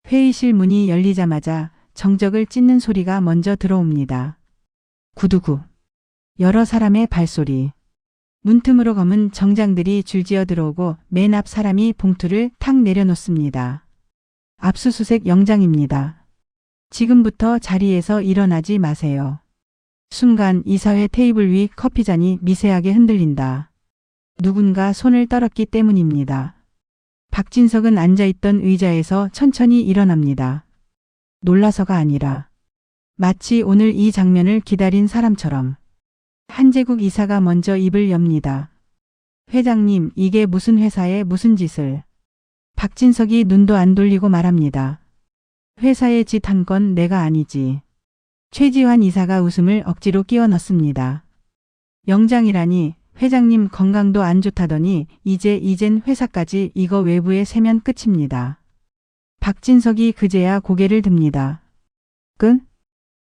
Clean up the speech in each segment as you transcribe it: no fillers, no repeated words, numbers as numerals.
회의실 문이 열리자마자 정적을 찢는 소리가 먼저 들어옵니다. 구두구. 여러 사람의 발소리. 문틈으로 검은 정장들이 줄지어 들어오고 맨 앞 사람이 봉투를 탁 내려놓습니다. 압수수색 영장입니다. 지금부터 자리에서 일어나지 마세요. 순간 이사회 테이블 위 커피잔이 미세하게 흔들린다. 누군가 손을 떨었기 때문입니다. 박진석은 앉아있던 의자에서 천천히 일어납니다. 놀라서가 아니라 마치 오늘 이 장면을 기다린 사람처럼. 한재국 이사가 먼저 입을 엽니다. 회장님, 이게 무슨 회사에 무슨 짓을. 박진석이 눈도 안 돌리고 말합니다. 회사에 짓 한 건 내가 아니지. 최지환 이사가 웃음을 억지로 끼워 넣습니다. 영장이라니, 회장님 건강도 안 좋다더니 이젠 회사까지 이거 외부에 세면 끝입니다. 박진석이 그제야 고개를 듭니다. 끝?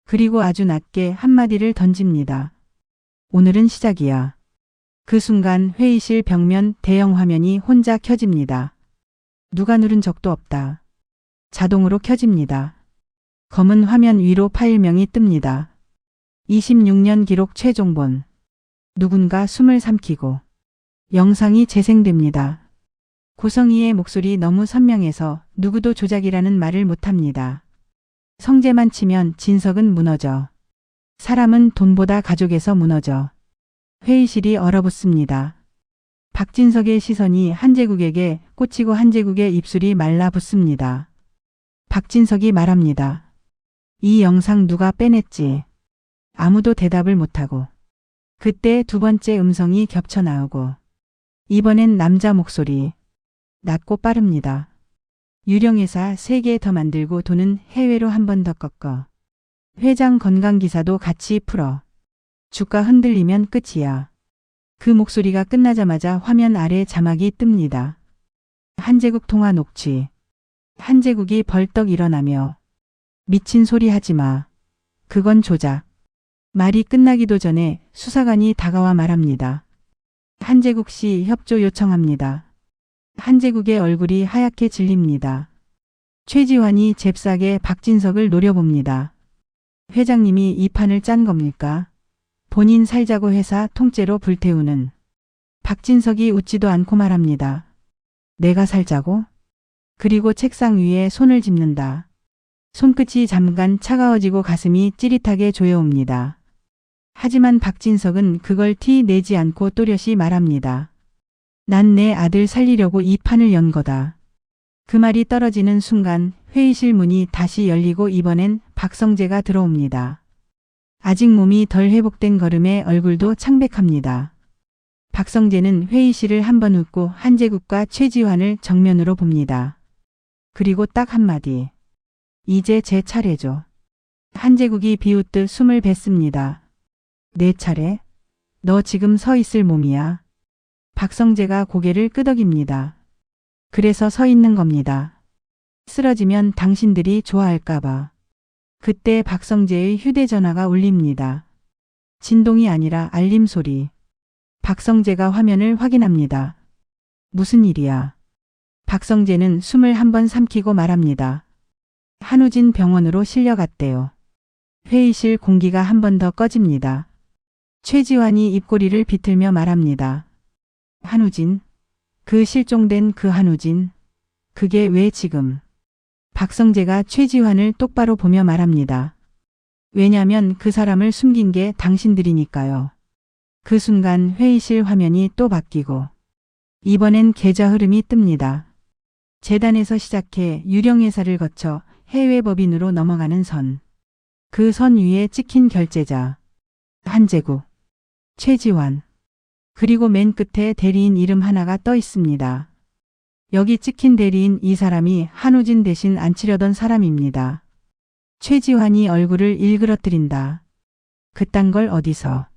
그리고 아주 낮게 한마디를 던집니다. 오늘은 시작이야. 그 순간 회의실 벽면 대형 화면이 혼자 켜집니다. 누가 누른 적도 없다. 자동으로 켜집니다. 검은 화면 위로 파일명이 뜹니다. 26년 기록 최종본. 누군가 숨을 삼키고. 영상이 재생됩니다. 고성희의 목소리 너무 선명해서 누구도 조작이라는 말을 못합니다. 성재만 치면 진석은 무너져. 사람은 돈보다 가족에서 무너져. 회의실이 얼어붙습니다. 박진석의 시선이 한재국에게 꽂히고 한재국의 입술이 말라붙습니다. 박진석이 말합니다. 이 영상 누가 빼냈지? 아무도 대답을 못하고. 그때 두 번째 음성이 겹쳐 나오고. 이번엔 남자 목소리. 낮고 빠릅니다. 유령회사 3개 더 만들고 돈은 해외로 한 번 더 꺾어. 회장 건강기사도 같이 풀어. 주가 흔들리면 끝이야. 그 목소리가 끝나자마자 화면 아래 자막이 뜹니다. 한재국 통화 녹취. 한재국이 벌떡 일어나며 미친 소리 하지 마. 그건 조작. 말이 끝나기도 전에 수사관이 다가와 말합니다. 한재국 씨 협조 요청합니다. 한재국의 얼굴이 하얗게 질립니다. 최지환이 잽싸게 박진석을 노려봅니다. 회장님이 이 판을 짠 겁니까? 본인 살자고 회사 통째로 불태우는. 박진석이 웃지도 않고 말합니다. 내가 살자고? 그리고 책상 위에 손을 짚는다. 손끝이 잠깐 차가워지고 가슴이 찌릿하게 조여옵니다. 하지만 박진석은 그걸 티 내지 않고 또렷이 말합니다. 난 내 아들 살리려고 이 판을 연 거다. 그 말이 떨어지는 순간 회의실 문이 다시 열리고 이번엔 박성재가 들어옵니다. 아직 몸이 덜 회복된 걸음에 얼굴도 창백합니다. 박성재는 회의실을 한번 웃고 한재국과 최지환을 정면으로 봅니다. 그리고 딱 한마디. 이제 제 차례죠. 한재국이 비웃듯 숨을 뱉습니다. 내 차례? 너 지금 서 있을 몸이야. 박성재가 고개를 끄덕입니다. 그래서 서 있는 겁니다. 쓰러지면 당신들이 좋아할까봐. 그때 박성재의 휴대전화가 울립니다. 진동이 아니라 알림 소리. 박성재가 화면을 확인합니다. 무슨 일이야? 박성재는 숨을 한번 삼키고 말합니다. 한우진 병원으로 실려갔대요. 회의실 공기가 한 번 더 꺼집니다. 최지환이 입꼬리를 비틀며 말합니다. 한우진? 그 실종된 그 한우진? 그게 왜 지금? 박성재가 최지환을 똑바로 보며 말합니다. 왜냐면 그 사람을 숨긴 게 당신들이니까요. 그 순간 회의실 화면이 또 바뀌고 이번엔 계좌 흐름이 뜹니다. 재단에서 시작해 유령회사를 거쳐 해외 법인으로 넘어가는 선. 그 선 위에 찍힌 결제자. 한재국, 최지환. 그리고 맨 끝에 대리인 이름 하나가 떠 있습니다. 여기 찍힌 대리인 이 사람이 한우진 대신 앉히려던 사람입니다. 최지환이 얼굴을 일그러뜨린다. 그딴 걸 어디서.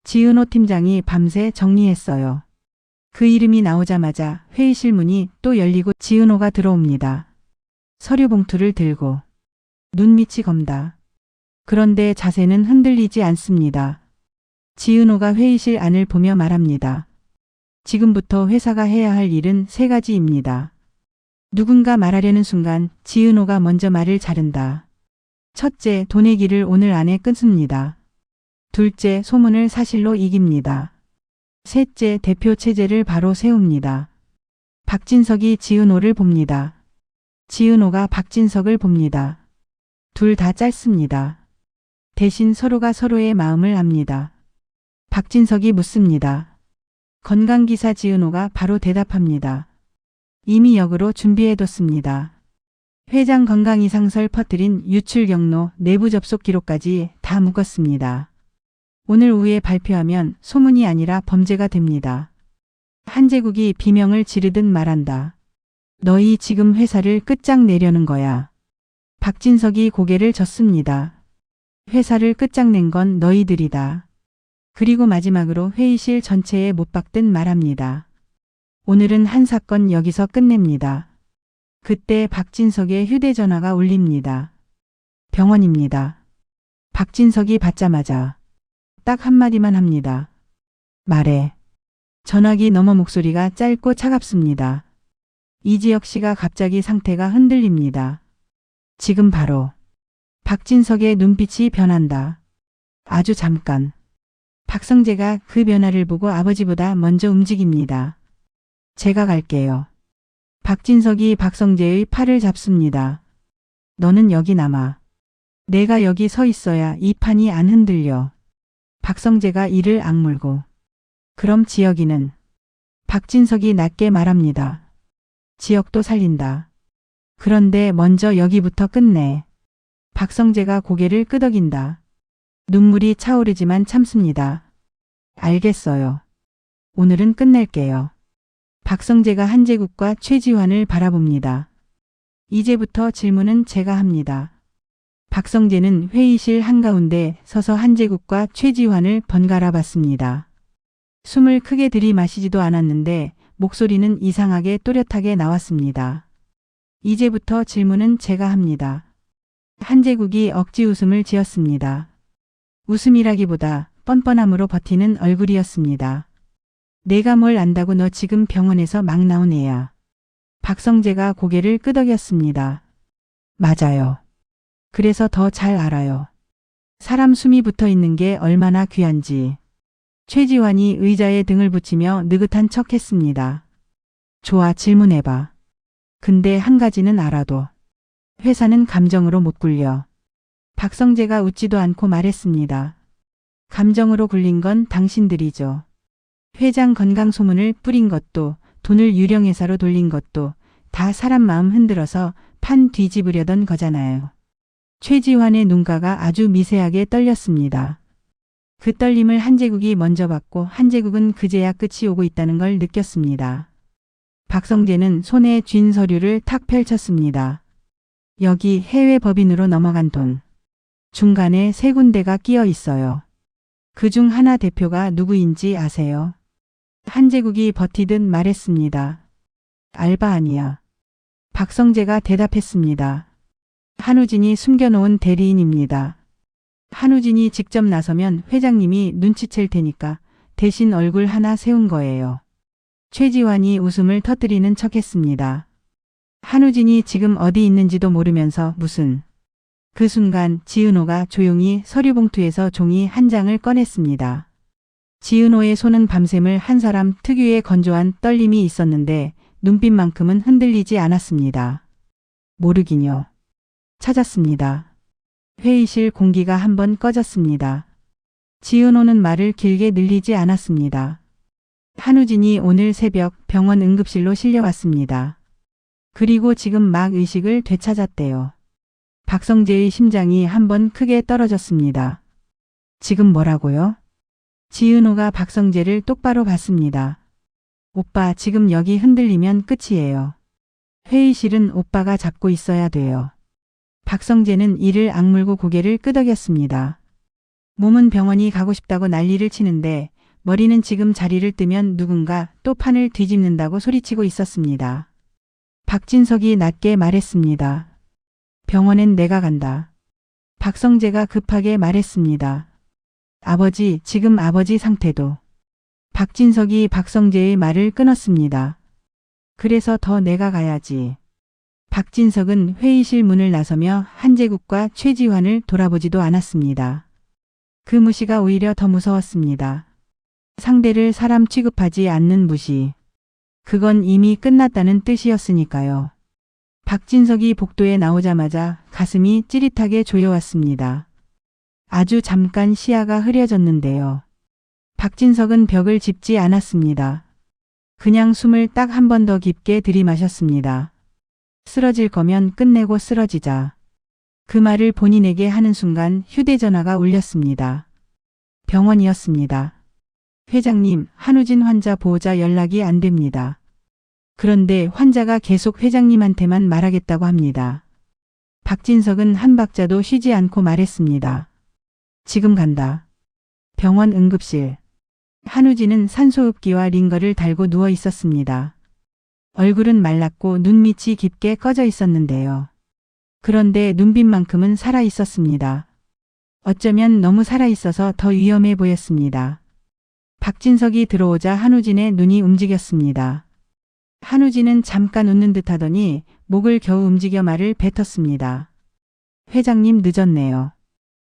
지은호 팀장이 밤새 정리했어요. 그 이름이 나오자마자 회의실 문이 또 열리고 지은호가 들어옵니다. 서류 봉투를 들고. 눈밑이 검다. 그런데 자세는 흔들리지 않습니다. 지은호가 회의실 안을 보며 말합니다. 지금부터 회사가 해야 할 일은 3가지입니다. 누군가 말하려는 순간 지은호가 먼저 말을 자른다. 첫째, 돈의 길을 오늘 안에 끊습니다. 둘째, 소문을 사실로 이깁니다. 셋째, 대표 체제를 바로 세웁니다. 박진석이 지은호를 봅니다. 지은호가 박진석을 봅니다. 둘 다 짧습니다. 대신 서로가 서로의 마음을 압니다. 박진석이 묻습니다. 건강기사 지은호가 바로 대답합니다. 이미 역으로 준비해뒀습니다. 회장 건강 이상설 퍼뜨린 유출 경로, 내부 접속 기록까지 다 묶었습니다. 오늘 오후에 발표하면 소문이 아니라 범죄가 됩니다. 한제국이 비명을 지르듯 말한다. 너희 지금 회사를 끝장내려는 거야. 박진석이 고개를 젓습니다. 회사를 끝장낸 건 너희들이다. 그리고 마지막으로 회의실 전체에 못 박듯 말합니다. 오늘은 한 사건 여기서 끝냅니다. 그때 박진석의 휴대전화가 울립니다. 병원입니다. 박진석이 받자마자 딱 한마디만 합니다. 말해. 전화기 너머 목소리가 짧고 차갑습니다. 이지혁 씨가 갑자기 상태가 흔들립니다. 지금 바로. 박진석의 눈빛이 변한다. 아주 잠깐. 박성재가 그 변화를 보고 아버지보다 먼저 움직입니다. 제가 갈게요. 박진석이 박성재의 팔을 잡습니다. 너는 여기 남아. 내가 여기 서 있어야 이 판이 안 흔들려. 박성재가 이를 악물고. 그럼 지혁이는? 박진석이 낮게 말합니다. 지혁도 살린다. 그런데 먼저 여기부터 끝내. 박성재가 고개를 끄덕인다. 눈물이 차오르지만 참습니다. 알겠어요. 오늘은 끝낼게요. 박성재가 한제국과 최지환을 바라봅니다. 이제부터 질문은 제가 합니다. 박성재는 회의실 한가운데 서서 한제국과 최지환을 번갈아 봤습니다. 숨을 크게 들이마시지도 않았는데 목소리는 이상하게 또렷하게 나왔습니다. 이제부터 질문은 제가 합니다. 한제국이 억지 웃음을 지었습니다. 웃음이라기보다 뻔뻔함으로 버티는 얼굴이었습니다. 내가 뭘 안다고 너 지금 병원에서 막 나온 애야. 박성재가 고개를 끄덕였습니다. 맞아요. 그래서 더 잘 알아요. 사람 숨이 붙어 있는 게 얼마나 귀한지. 최지환이 의자에 등을 붙이며 느긋한 척 했습니다. 좋아, 질문해봐. 근데 한 가지는 알아도. 회사는 감정으로 못 굴려. 박성재가 웃지도 않고 말했습니다. 감정으로 굴린 건 당신들이죠. 회장 건강 소문을 뿌린 것도, 돈을 유령회사로 돌린 것도 다 사람 마음 흔들어서 판 뒤집으려던 거잖아요. 최지환의 눈가가 아주 미세하게 떨렸습니다. 그 떨림을 한제국이 먼저 받고 한제국은 그제야 끝이 오고 있다는 걸 느꼈습니다. 박성재는 손에 쥔 서류를 탁 펼쳤습니다. 여기 해외 법인으로 넘어간 돈. 중간에 세 군데가 끼어 있어요. 그중 하나 대표가 누구인지 아세요? 한제국이 버티듯 말했습니다. 알바 아니야. 박성재가 대답했습니다. 한우진이 숨겨놓은 대리인입니다. 한우진이 직접 나서면 회장님이 눈치챌 테니까 대신 얼굴 하나 세운 거예요. 최지환이 웃음을 터뜨리는 척했습니다. 한우진이 지금 어디 있는지도 모르면서 무슨. 그 순간 지은호가 조용히 서류 봉투에서 종이 한 장을 꺼냈습니다. 지은호의 손은 밤샘을 한 사람 특유의 건조한 떨림이 있었는데 눈빛만큼은 흔들리지 않았습니다. 모르긴요. 찾았습니다. 회의실 공기가 한번 꺼졌습니다. 지은호는 말을 길게 늘리지 않았습니다. 한우진이 오늘 새벽 병원 응급실로 실려왔습니다. 그리고 지금 막 의식을 되찾았대요. 박성재의 심장이 한번 크게 떨어졌습니다. 지금 뭐라고요? 지은호가 박성재를 똑바로 봤습니다. 오빠, 지금 여기 흔들리면 끝이에요. 회의실은 오빠가 잡고 있어야 돼요. 박성재는 이를 악물고 고개를 끄덕였습니다. 몸은 병원이 가고 싶다고 난리를 치는데 머리는 지금 자리를 뜨면 누군가 또 판을 뒤집는다고 소리치고 있었습니다. 박진석이 낮게 말했습니다. 병원엔 내가 간다. 박성재가 급하게 말했습니다. 아버지, 지금 아버지 상태도. 박진석이 박성재의 말을 끊었습니다. 그래서 더 내가 가야지. 박진석은 회의실 문을 나서며 한재국과 최지환을 돌아보지도 않았습니다. 그 무시가 오히려 더 무서웠습니다. 상대를 사람 취급하지 않는 무시. 그건 이미 끝났다는 뜻이었으니까요. 박진석이 복도에 나오자마자 가슴이 찌릿하게 조여왔습니다. 아주 잠깐 시야가 흐려졌는데요. 박진석은 벽을 짚지 않았습니다. 그냥 숨을 딱 한 번 더 깊게 들이마셨습니다. 쓰러질 거면 끝내고 쓰러지자. 그 말을 본인에게 하는 순간 휴대전화가 울렸습니다. 병원이었습니다. 회장님, 한우진 환자 보호자 연락이 안 됩니다. 그런데 환자가 계속 회장님한테만 말하겠다고 합니다. 박진석은 한 박자도 쉬지 않고 말했습니다. 지금 간다. 병원 응급실. 한우진은 산소흡기와 링거를 달고 누워 있었습니다. 얼굴은 말랐고 눈밑이 깊게 꺼져 있었는데요. 그런데 눈빛만큼은 살아 있었습니다. 어쩌면 너무 살아 있어서 더 위험해 보였습니다. 박진석이 들어오자 한우진의 눈이 움직였습니다. 한우진은 잠깐 웃는 듯 하더니 목을 겨우 움직여 말을 뱉었습니다. 회장님 늦었네요.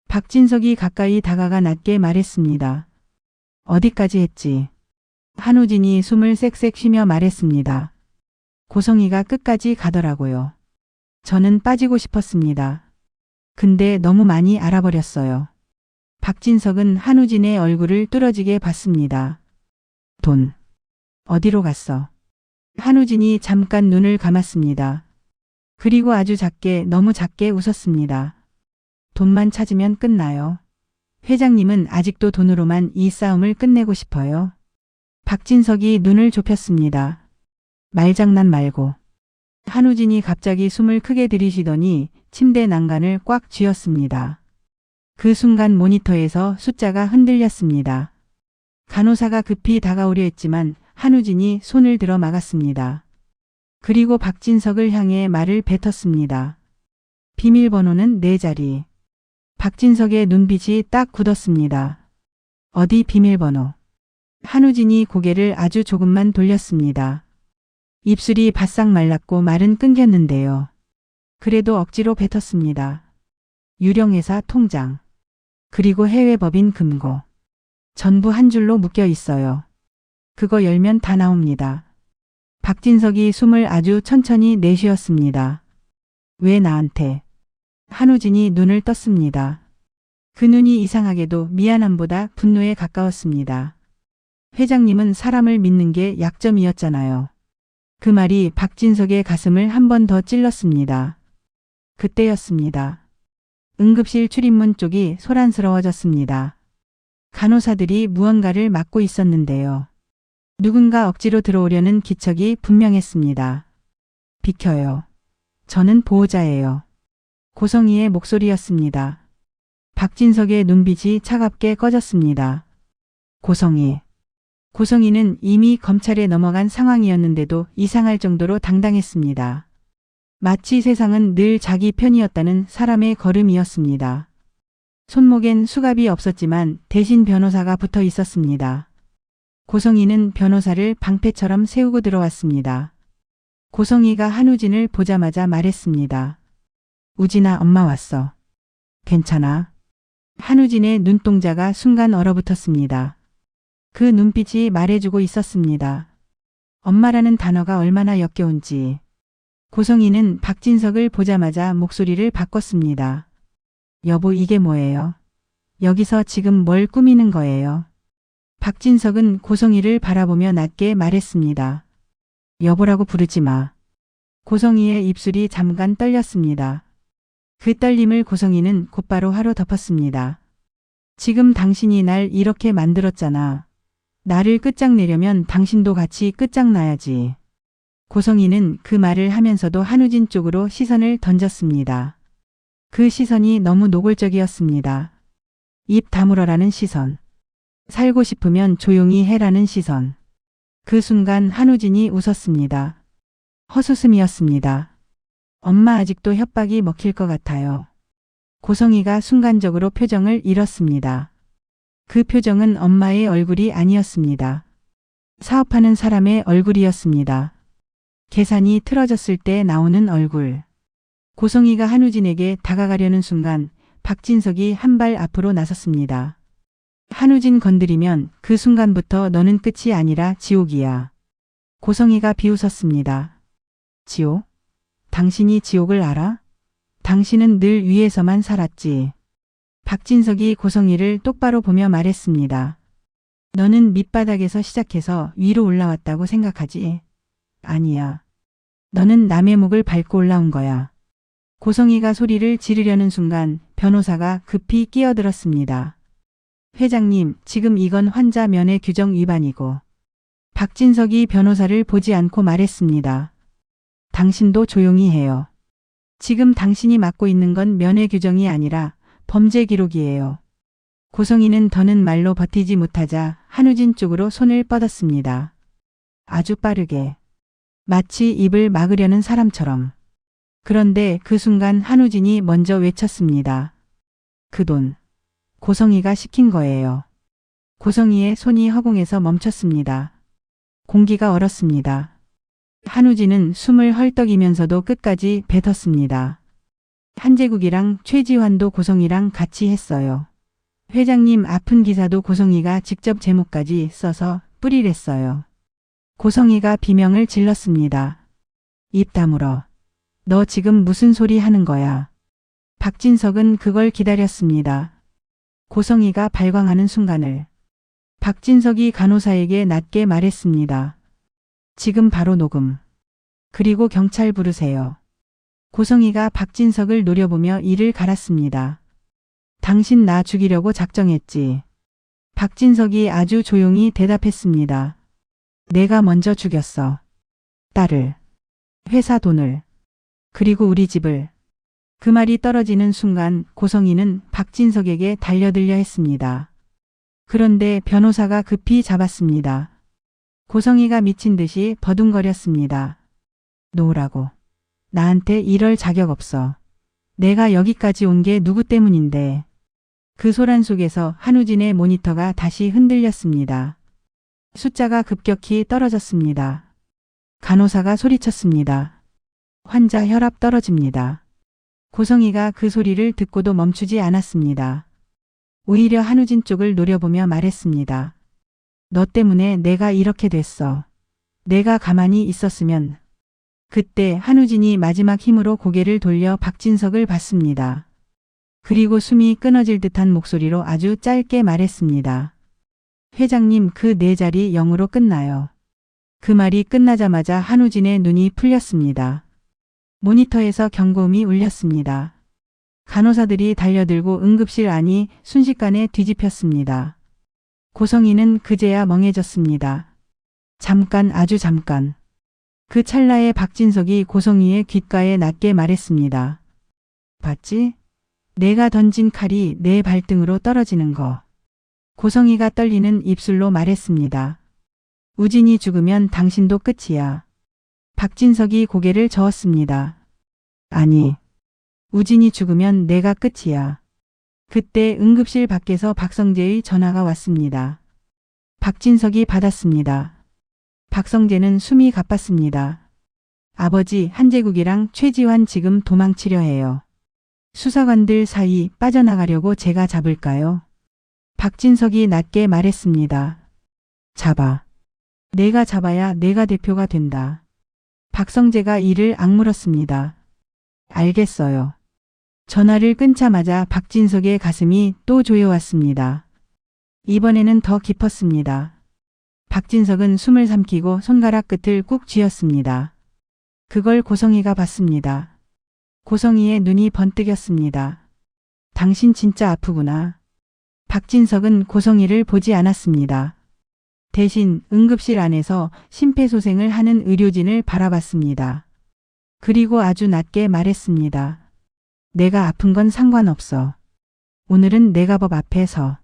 박진석이 가까이 다가가 낮게 말했습니다. 어디까지 했지? 한우진이 숨을 쌕쌕 쉬며 말했습니다. 고성이가 끝까지 가더라고요. 저는 빠지고 싶었습니다. 근데 너무 많이 알아버렸어요. 박진석은 한우진의 얼굴을 뚫어지게 봤습니다. 돈. 어디로 갔어? 한우진이 잠깐 눈을 감았습니다. 그리고 아주 작게, 너무 작게 웃었습니다. 돈만 찾으면 끝나요. 회장님은 아직도 돈으로만 이 싸움을 끝내고 싶어요. 박진석이 눈을 좁혔습니다. 말장난 말고. 한우진이 갑자기 숨을 크게 들이쉬더니 침대 난간을 꽉 쥐었습니다. 그 순간 모니터에서 숫자가 흔들렸습니다. 간호사가 급히 다가오려 했지만 한우진이 손을 들어 막았습니다. 그리고 박진석을 향해 말을 뱉었습니다. 비밀번호는 4자리. 박진석의 눈빛이 딱 굳었습니다. 어디 비밀번호? 한우진이 고개를 아주 조금만 돌렸습니다. 입술이 바싹 말랐고 말은 끊겼는데요. 그래도 억지로 뱉었습니다. 유령회사 통장. 그리고 해외법인 금고. 전부 한 줄로 묶여 있어요. 그거 열면 다 나옵니다. 박진석이 숨을 아주 천천히 내쉬었습니다. 왜 나한테? 한우진이 눈을 떴습니다. 그 눈이 이상하게도 미안함보다 분노에 가까웠습니다. 회장님은 사람을 믿는 게 약점이었잖아요. 그 말이 박진석의 가슴을 한 번 더 찔렀습니다. 그때였습니다. 응급실 출입문 쪽이 소란스러워졌습니다. 간호사들이 무언가를 막고 있었는데요. 누군가 억지로 들어오려는 기척이 분명했습니다. 비켜요. 저는 보호자예요. 고성이의 목소리였습니다. 박진석의 눈빛이 차갑게 꺼졌습니다. 고성이. 고성이는 이미 검찰에 넘어간 상황이었는데도 이상할 정도로 당당했습니다. 마치 세상은 늘 자기 편이었다는 사람의 걸음이었습니다. 손목엔 수갑이 없었지만 대신 변호사가 붙어 있었습니다. 고성이는 변호사를 방패처럼 세우고 들어왔습니다. 고성이가 한우진을 보자마자 말했습니다. 우진아, 엄마 왔어. 괜찮아? 한우진의 눈동자가 순간 얼어붙었습니다. 그 눈빛이 말해주고 있었습니다. 엄마라는 단어가 얼마나 역겨운지. 고성이는 박진석을 보자마자 목소리를 바꿨습니다. 여보, 이게 뭐예요? 여기서 지금 뭘 꾸미는 거예요? 박진석은 고성이를 바라보며 낮게 말했습니다. 여보라고 부르지 마. 고성이의 입술이 잠깐 떨렸습니다. 그 떨림을 고성이는 곧바로 화로 덮었습니다. 지금 당신이 날 이렇게 만들었잖아. 나를 끝장내려면 당신도 같이 끝장나야지. 고성이는 그 말을 하면서도 한우진 쪽으로 시선을 던졌습니다. 그 시선이 너무 노골적이었습니다. 입 다물어라는 시선. 살고 싶으면 조용히 해라는 시선. 그 순간 한우진이 웃었습니다. 헛웃음이었습니다. 엄마 아직도 협박이 먹힐 것 같아요. 고성이가 순간적으로 표정을 잃었습니다. 그 표정은 엄마의 얼굴이 아니었습니다. 사업하는 사람의 얼굴이었습니다. 계산이 틀어졌을 때 나오는 얼굴. 고성이가 한우진에게 다가가려는 순간 박진석이 한 발 앞으로 나섰습니다. 한우진 건드리면 그 순간부터 너는 끝이 아니라 지옥이야. 고성이가 비웃었습니다. 지옥? 당신이 지옥을 알아? 당신은 늘 위에서만 살았지. 박진석이 고성이를 똑바로 보며 말했습니다. 너는 밑바닥에서 시작해서 위로 올라왔다고 생각하지? 아니야. 너는 남의 목을 밟고 올라온 거야. 고성이가 소리를 지르려는 순간 변호사가 급히 끼어들었습니다. 회장님, 지금 이건 환자 면회 규정 위반이고. 박진석이 변호사를 보지 않고 말했습니다. 당신도 조용히 해요. 지금 당신이 맡고 있는 건 면회 규정이 아니라 범죄 기록이에요. 고성이는 더는 말로 버티지 못하자 한우진 쪽으로 손을 뻗었습니다. 아주 빠르게. 마치 입을 막으려는 사람처럼. 그런데 그 순간 한우진이 먼저 외쳤습니다. 그 돈. 고성이가 시킨 거예요. 고성이의 손이 허공에서 멈췄습니다. 공기가 얼었습니다. 한우진은 숨을 헐떡이면서도 끝까지 뱉었습니다. 한재국이랑 최지환도 고성이랑 같이 했어요. 회장님 아픈 기사도 고성이가 직접 제목까지 써서 뿌리랬어요. 고성이가 비명을 질렀습니다. 입 다물어. 너 지금 무슨 소리 하는 거야? 박진석은 그걸 기다렸습니다. 고성이가 발광하는 순간을. 박진석이 간호사에게 낮게 말했습니다. 지금 바로 녹음. 그리고 경찰 부르세요. 고성이가 박진석을 노려보며 이를 갈았습니다. 당신 나 죽이려고 작정했지. 박진석이 아주 조용히 대답했습니다. 내가 먼저 죽였어. 딸을. 회사 돈을. 그리고 우리 집을. 그 말이 떨어지는 순간 고성이는 박진석에게 달려들려 했습니다. 그런데 변호사가 급히 잡았습니다. 고성이가 미친 듯이 버둥거렸습니다. 놓으라고. 나한테 이럴 자격 없어. 내가 여기까지 온 게 누구 때문인데. 그 소란 속에서 한우진의 모니터가 다시 흔들렸습니다. 숫자가 급격히 떨어졌습니다. 간호사가 소리쳤습니다. 환자 혈압 떨어집니다. 고성이가 그 소리를 듣고도 멈추지 않았습니다. 오히려 한우진 쪽을 노려보며 말했습니다. 너 때문에 내가 이렇게 됐어. 내가 가만히 있었으면. 그때 한우진이 마지막 힘으로 고개를 돌려 박진석을 봤습니다. 그리고 숨이 끊어질 듯한 목소리로 아주 짧게 말했습니다. 회장님, 그 네 자리 0으로 끝나요. 그 말이 끝나자마자 한우진의 눈이 풀렸습니다. 모니터에서 경고음이 울렸습니다. 간호사들이 달려들고 응급실 안이 순식간에 뒤집혔습니다. 고성이는 그제야 멍해졌습니다. 잠깐, 아주 잠깐. 그 찰나에 박진석이 고성이의 귓가에 낮게 말했습니다. 봤지? 내가 던진 칼이 내 발등으로 떨어지는 거. 고성이가 떨리는 입술로 말했습니다. 우진이 죽으면 당신도 끝이야. 박진석이 고개를 저었습니다. 아니, 우진이 죽으면 내가 끝이야. 그때 응급실 밖에서 박성재의 전화가 왔습니다. 박진석이 받았습니다. 박성재는 숨이 가빴습니다. 아버지, 한재국이랑 최지환 지금 도망치려 해요. 수사관들 사이 빠져나가려고 제가 잡을까요? 박진석이 낮게 말했습니다. 잡아. 내가 잡아야 내가 대표가 된다. 박성재가 이를 악물었습니다. 알겠어요. 전화를 끊자마자 박진석의 가슴이 또 조여왔습니다. 이번에는 더 깊었습니다. 박진석은 숨을 삼키고 손가락 끝을 꾹 쥐었습니다. 그걸 고성이가 봤습니다. 고성이의 눈이 번뜩였습니다. 당신 진짜 아프구나. 박진석은 고성이를 보지 않았습니다. 대신 응급실 안에서 심폐소생을 하는 의료진을 바라봤습니다. 그리고 아주 낮게 말했습니다. 내가 아픈 건 상관없어. 오늘은 내가 법 앞에서.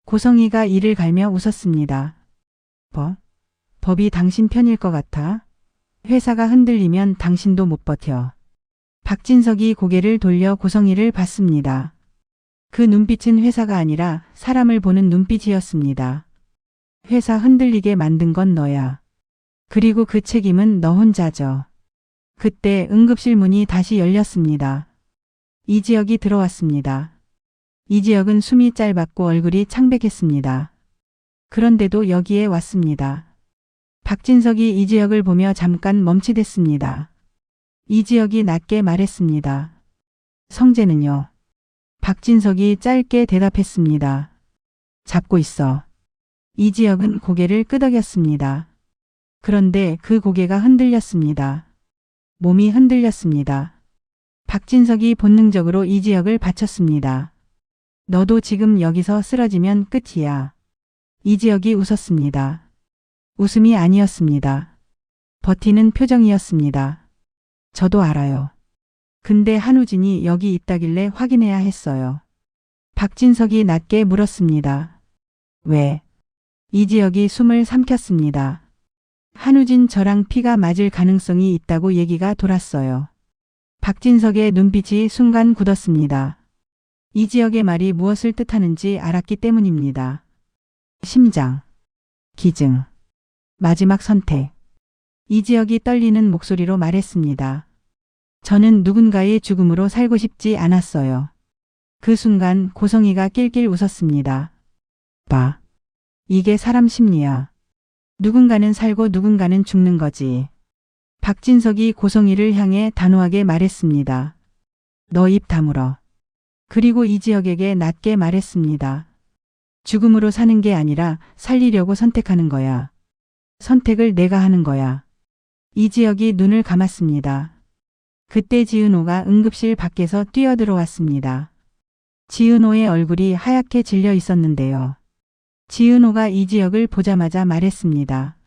고성이가 이를 갈며 웃었습니다. 법이 당신 편일 것 같아? 회사가 흔들리면 당신도 못 버텨. 박진석이 고개를 돌려 고성이를 봤습니다. 그 눈빛은 회사가 아니라 사람을 보는 눈빛이었습니다. 회사 흔들리게 만든 건 너야. 그리고 그 책임은 너 혼자죠. 그때 응급실 문이 다시 열렸습니다. 이지혁이 들어왔습니다. 이지혁은 숨이 짧았고 얼굴이 창백했습니다. 그런데도 여기에 왔습니다. 박진석이 이지혁을 보며 잠깐 멈칫했습니다. 이지혁이 낮게 말했습니다. 성재는요? 박진석이 짧게 대답했습니다. 잡고 있어. 이지혁은 고개를 끄덕였습니다. 그런데 그 고개가 흔들렸습니다. 몸이 흔들렸습니다. 박진석이 본능적으로 이지혁을 받쳤습니다. 너도 지금 여기서 쓰러지면 끝이야. 이지혁이 웃었습니다. 웃음이 아니었습니다. 버티는 표정이었습니다. 저도 알아요. 근데 한우진이 여기 있다길래 확인해야 했어요. 박진석이 낮게 물었습니다. 왜? 이지혁이 숨을 삼켰습니다. 한우진 저랑 피가 맞을 가능성이 있다고 얘기가 돌았어요. 박진석의 눈빛이 순간 굳었습니다. 이지혁의 말이 무엇을 뜻하는지 알았기 때문입니다. 심장, 기증, 마지막 선택. 이지혁이 떨리는 목소리로 말했습니다. 저는 누군가의 죽음으로 살고 싶지 않았어요. 그 순간 고성이가 낄낄 웃었습니다. 봐. 이게 사람 심리야. 누군가는 살고 누군가는 죽는 거지. 박진석이 고성이를 향해 단호하게 말했습니다. 너 입 다물어. 그리고 이지혁에게 낮게 말했습니다. 죽음으로 사는 게 아니라 살리려고 선택하는 거야. 선택을 내가 하는 거야. 이지혁이 눈을 감았습니다. 그때 지은호가 응급실 밖에서 뛰어들어왔습니다. 지은호의 얼굴이 하얗게 질려 있었는데요. 지은호가 이지혁을 보자마자 말했습니다.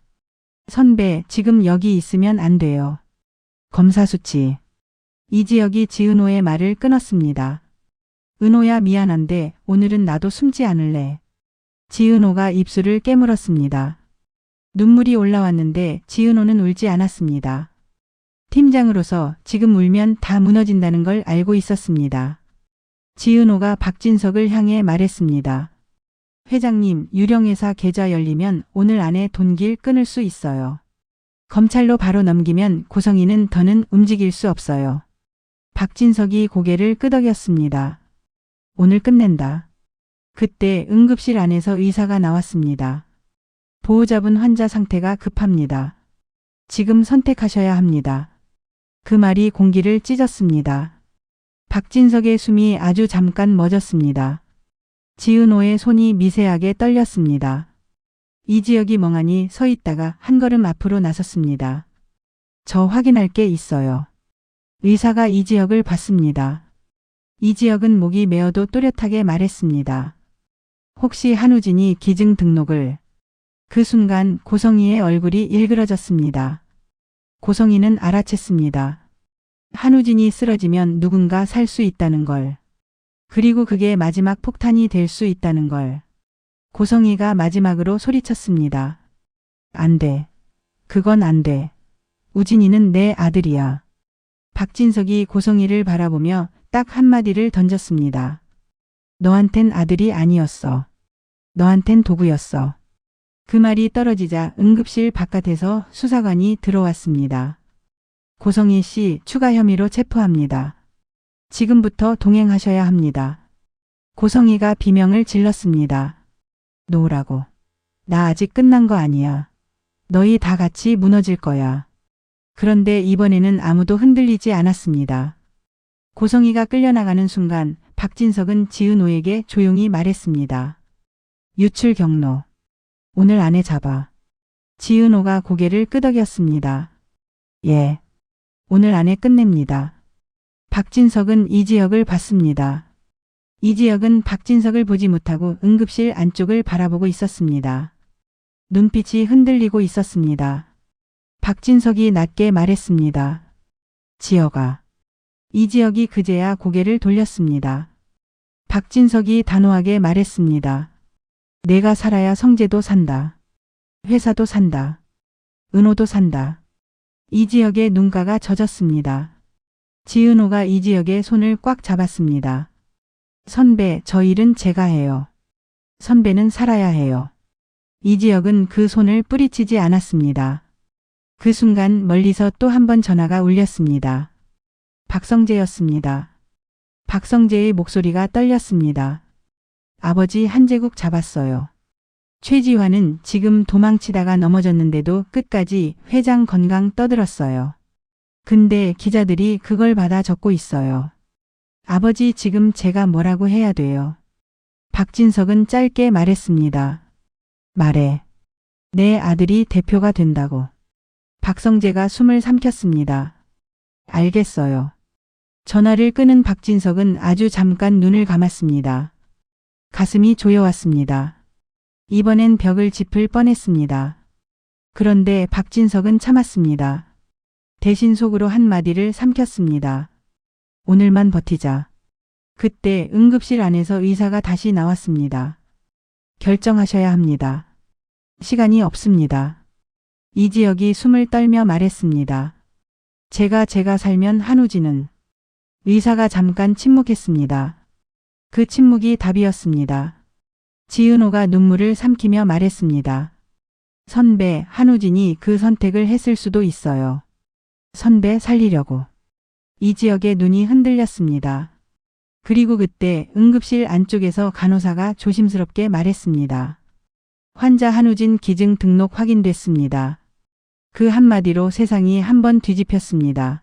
선배, 지금 여기 있으면 안 돼요. 검사 수치. 이지혁이 지은호의 말을 끊었습니다. 은호야 미안한데 오늘은 나도 숨지 않을래. 지은호가 입술을 깨물었습니다. 눈물이 올라왔는데 지은호는 울지 않았습니다. 팀장으로서 지금 울면 다 무너진다는 걸 알고 있었습니다. 지은호가 박진석을 향해 말했습니다. 회장님, 유령회사 계좌 열리면 오늘 안에 돈길 끊을 수 있어요. 검찰로 바로 넘기면 고성이는 더는 움직일 수 없어요. 박진석이 고개를 끄덕였습니다. 오늘 끝낸다. 그때 응급실 안에서 의사가 나왔습니다. 보호자분 환자 상태가 급합니다. 지금 선택하셔야 합니다. 그 말이 공기를 찢었습니다. 박진석의 숨이 아주 잠깐 멎었습니다. 지은호의 손이 미세하게 떨렸습니다. 이지혁이 멍하니 서 있다가 한 걸음 앞으로 나섰습니다. 저 확인할 게 있어요. 의사가 이지혁을 봤습니다. 이지혁은 목이 메어도 또렷하게 말했습니다. 혹시 한우진이 기증 등록을. 그 순간 고성이의 얼굴이 일그러졌습니다. 고성이는 알아챘습니다. 한우진이 쓰러지면 누군가 살 수 있다는 걸. 그리고 그게 마지막 폭탄이 될 수 있다는 걸. 고성이가 마지막으로 소리쳤습니다. 안 돼. 그건 안 돼. 우진이는 내 아들이야. 박진석이 고성이를 바라보며 딱 한마디를 던졌습니다. 너한텐 아들이 아니었어. 너한텐 도구였어. 그 말이 떨어지자 응급실 바깥에서 수사관이 들어왔습니다. 고성희 씨 추가 혐의로 체포합니다. 지금부터 동행하셔야 합니다. 고성희가 비명을 질렀습니다. 놓으라고. 나 아직 끝난 거 아니야. 너희 다 같이 무너질 거야. 그런데 이번에는 아무도 흔들리지 않았습니다. 고성희가 끌려나가는 순간 박진석은 지은호에게 조용히 말했습니다. 유출 경로. 오늘 안에 잡아. 지은호가 고개를 끄덕였습니다. 예. 오늘 안에 끝냅니다. 박진석은 이지혁을 봤습니다. 이지혁은 박진석을 보지 못하고 응급실 안쪽을 바라보고 있었습니다. 눈빛이 흔들리고 있었습니다. 박진석이 낮게 말했습니다. 지혁아. 이지혁이 그제야 고개를 돌렸습니다. 박진석이 단호하게 말했습니다. 내가 살아야 성재도 산다. 회사도 산다. 은호도 산다. 이지혁의 눈가가 젖었습니다. 지은호가 이지혁의 손을 꽉 잡았습니다. 선배, 저 일은 제가 해요. 선배는 살아야 해요. 이지혁은 그 손을 뿌리치지 않았습니다. 그 순간 멀리서 또 한 번 전화가 울렸습니다. 박성재였습니다. 박성재의 목소리가 떨렸습니다. 아버지 한제국 잡았어요. 최지환은 지금 도망치다가 넘어졌는데도 끝까지 회장 건강 떠들었어요. 근데 기자들이 그걸 받아 적고 있어요. 아버지 지금 제가 뭐라고 해야 돼요? 박진석은 짧게 말했습니다. 말해. 내 아들이 대표가 된다고. 박성재가 숨을 삼켰습니다. 알겠어요. 전화를 끊은 박진석은 아주 잠깐 눈을 감았습니다. 가슴이 조여왔습니다. 이번엔 벽을 짚을 뻔했습니다. 그런데 박진석은 참았습니다. 대신 속으로 한마디를 삼켰습니다. 오늘만 버티자. 그때 응급실 안에서 의사가 다시 나왔습니다. 결정하셔야 합니다. 시간이 없습니다. 이지혁이 숨을 떨며 말했습니다. 제가 살면 한우진은. 의사가 잠깐 침묵했습니다. 그 침묵이 답이었습니다. 지은호가 눈물을 삼키며 말했습니다. 선배, 한우진이 그 선택을 했을 수도 있어요. 선배 살리려고. 이지혁의 눈이 흔들렸습니다. 그리고 그때 응급실 안쪽에서 간호사가 조심스럽게 말했습니다. 환자 한우진 기증 등록 확인됐습니다. 그 한마디로 세상이 한번 뒤집혔습니다.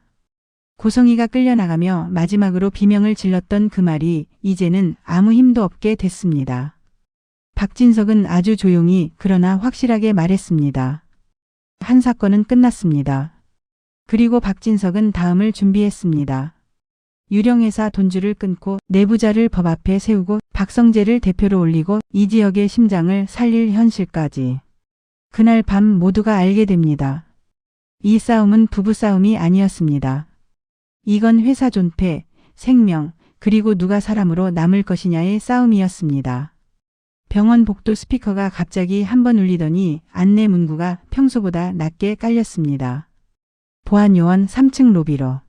고성이가 끌려나가며 마지막으로 비명을 질렀던 그 말이 이제는 아무 힘도 없게 됐습니다. 박진석은 아주 조용히 그러나 확실하게 말했습니다. 한 사건은 끝났습니다. 그리고 박진석은 다음을 준비했습니다. 유령회사 돈줄을 끊고 내부자를 법 앞에 세우고 박성재를 대표로 올리고 이지혁의 심장을 살릴 현실까지. 그날 밤 모두가 알게 됩니다. 이 싸움은 부부싸움이 아니었습니다. 이건 회사 존폐, 생명, 그리고 누가 사람으로 남을 것이냐의 싸움이었습니다. 병원 복도 스피커가 갑자기 한번 울리더니 안내 문구가 평소보다 낮게 깔렸습니다. 보안요원 3층 로비로.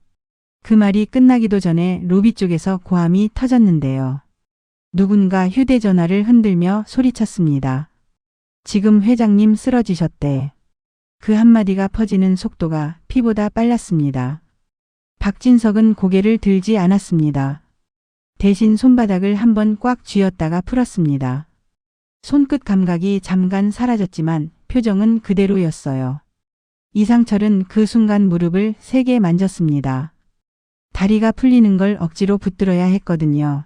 그 말이 끝나기도 전에 로비 쪽에서 고함이 터졌는데요. 누군가 휴대전화를 흔들며 소리쳤습니다. 지금 회장님 쓰러지셨대. 그 한마디가 퍼지는 속도가 피보다 빨랐습니다. 박진석은 고개를 들지 않았습니다. 대신 손바닥을 한번 꽉 쥐었다가 풀었습니다. 손끝 감각이 잠깐 사라졌지만 표정은 그대로였어요. 이상철은 그 순간 무릎을 세게 만졌습니다. 다리가 풀리는 걸 억지로 붙들어야 했거든요.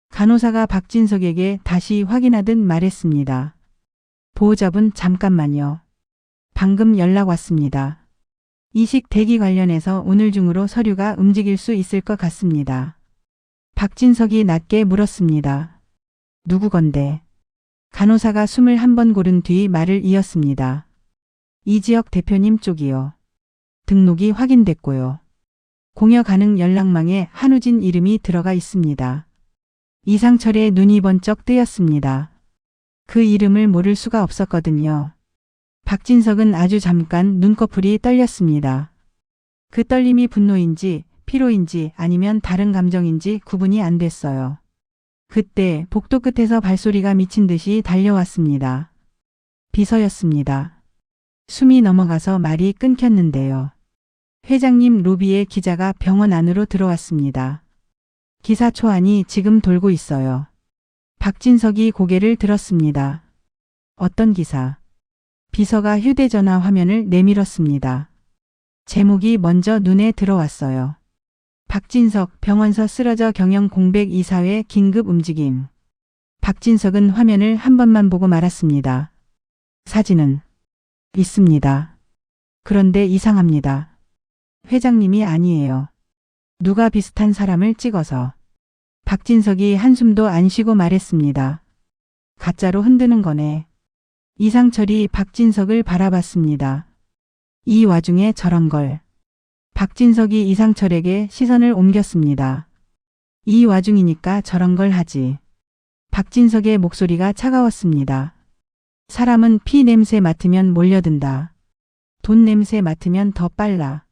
간호사가 박진석에게 다시 확인하듯 말했습니다. 보호자분 잠깐만요. 방금 연락 왔습니다. 이식 대기 관련해서 오늘 중으로 서류가 움직일 수 있을 것 같습니다. 박진석이 낮게 물었습니다. 누구건데? 간호사가 숨을 한 번 고른 뒤 말을 이었습니다. 이지혁 대표님 쪽이요. 등록이 확인됐고요. 공여 가능 연락망에 한우진 이름이 들어가 있습니다. 이상철의 눈이 번쩍 뜨였습니다. 그 이름을 모를 수가 없었거든요. 박진석은 아주 잠깐 눈꺼풀이 떨렸습니다. 그 떨림이 분노인지 피로인지 아니면 다른 감정인지 구분이 안 됐어요. 그때 복도 끝에서 발소리가 미친 듯이 달려왔습니다. 비서였습니다. 숨이 넘어가서 말이 끊겼는데요. 회장님 로비에 기자가 병원 안으로 들어왔습니다. 기사 초안이 지금 돌고 있어요. 박진석이 고개를 들었습니다. 어떤 기사? 비서가 휴대전화 화면을 내밀었습니다. 제목이 먼저 눈에 들어왔어요. 박진석 병원서 쓰러져 경영 공백 이사회 긴급 움직임. 박진석은 화면을 한 번만 보고 말았습니다. 사진은 있습니다. 그런데 이상합니다. 회장님이 아니에요. 누가 비슷한 사람을 찍어서. 박진석이 한숨도 안 쉬고 말했습니다. 가짜로 흔드는 거네. 이상철이 박진석을 바라봤습니다. 이 와중에 저런 걸. 박진석이 이상철에게 시선을 옮겼습니다. 이 와중이니까 저런 걸 하지. 박진석의 목소리가 차가웠습니다. 사람은 피 냄새 맡으면 몰려든다. 돈 냄새 맡으면 더 빨라.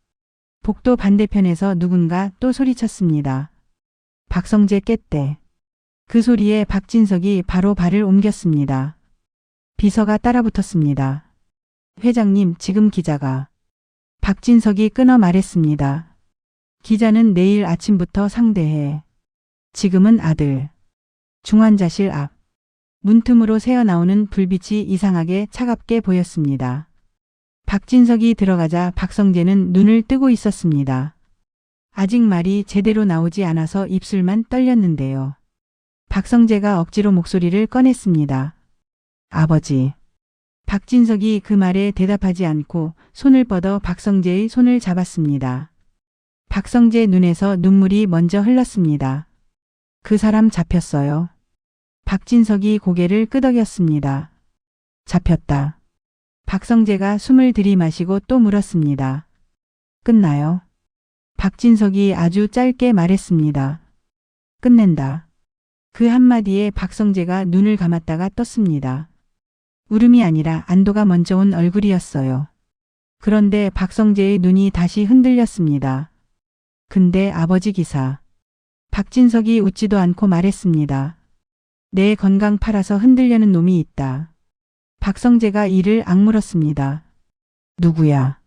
복도 반대편에서 누군가 또 소리쳤습니다. 박성재 깼대. 그 소리에 박진석이 바로 발을 옮겼습니다. 비서가 따라붙었습니다. 회장님 지금 기자가 박진석이 끊어 말했습니다. 기자는 내일 아침부터 상대해. 지금은 아들. 중환자실 앞. 문틈으로 새어나오는 불빛이 이상하게 차갑게 보였습니다. 박진석이 들어가자 박성재는 눈을 뜨고 있었습니다. 아직 말이 제대로 나오지 않아서 입술만 떨렸는데요. 박성재가 억지로 목소리를 꺼냈습니다. 아버지. 박진석이 그 말에 대답하지 않고 손을 뻗어 박성재의 손을 잡았습니다. 박성재 눈에서 눈물이 먼저 흘렀습니다. 그 사람 잡혔어요. 박진석이 고개를 끄덕였습니다. 잡혔다. 박성재가 숨을 들이마시고 또 물었습니다. 끝나요? 박진석이 아주 짧게 말했습니다. 끝낸다. 그 한마디에 박성재가 눈을 감았다가 떴습니다. 울음이 아니라 안도가 먼저 온 얼굴이었어요. 그런데 박성재의 눈이 다시 흔들렸습니다. 근데 아버지 기사. 박진석이 웃지도 않고 말했습니다. 내 건강 팔아서 흔들려는 놈이 있다. 박성재가 이를 악물었습니다. 누구야?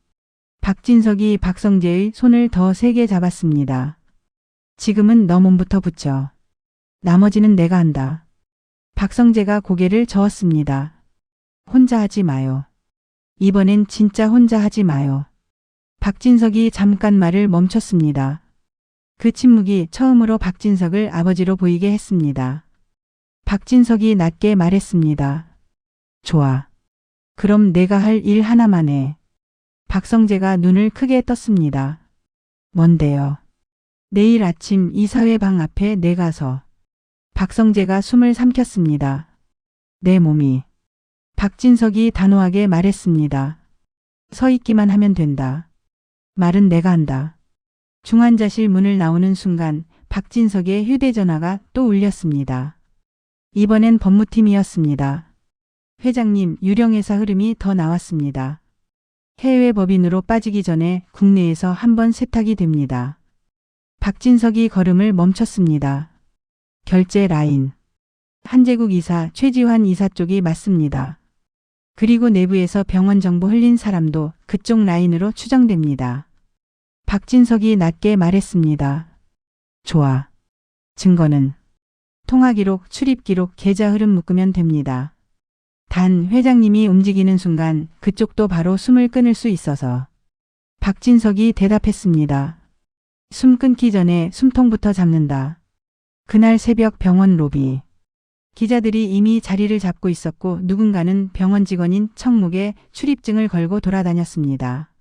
박진석이 박성재의 손을 더 세게 잡았습니다. 지금은 너 몸부터 붙여. 나머지는 내가 한다. 박성재가 고개를 저었습니다. 혼자 하지 마요. 이번엔 진짜 혼자 하지 마요. 박진석이 잠깐 말을 멈췄습니다. 그 침묵이 처음으로 박진석을 아버지로 보이게 했습니다. 박진석이 낮게 말했습니다. 좋아. 그럼 내가 할 일 하나만 해. 박성재가 눈을 크게 떴습니다. 뭔데요? 내일 아침 이사회 방 앞에 내 가서. 박성재가 숨을 삼켰습니다. 내 몸이. 박진석이 단호하게 말했습니다. 서 있기만 하면 된다. 말은 내가 한다. 중환자실 문을 나오는 순간 박진석의 휴대전화가 또 울렸습니다. 이번엔 법무팀이었습니다. 회장님, 유령회사 흐름이 더 나왔습니다. 해외 법인으로 빠지기 전에 국내에서 한번 세탁이 됩니다. 박진석이 걸음을 멈췄습니다. 결제 라인. 한재국 이사, 최지환 이사 쪽이 맞습니다. 그리고 내부에서 병원 정보 흘린 사람도 그쪽 라인으로 추정됩니다. 박진석이 낮게 말했습니다. 좋아. 증거는? 통화기록, 출입기록, 계좌 흐름 묶으면 됩니다. 단 회장님이 움직이는 순간 그쪽도 바로 숨을 끊을 수 있어서. 박진석이 대답했습니다. 숨 끊기 전에 숨통부터 잡는다. 그날 새벽 병원 로비. 기자들이 이미 자리를 잡고 있었고 누군가는 병원 직원인 청묵에 출입증을 걸고 돌아다녔습니다.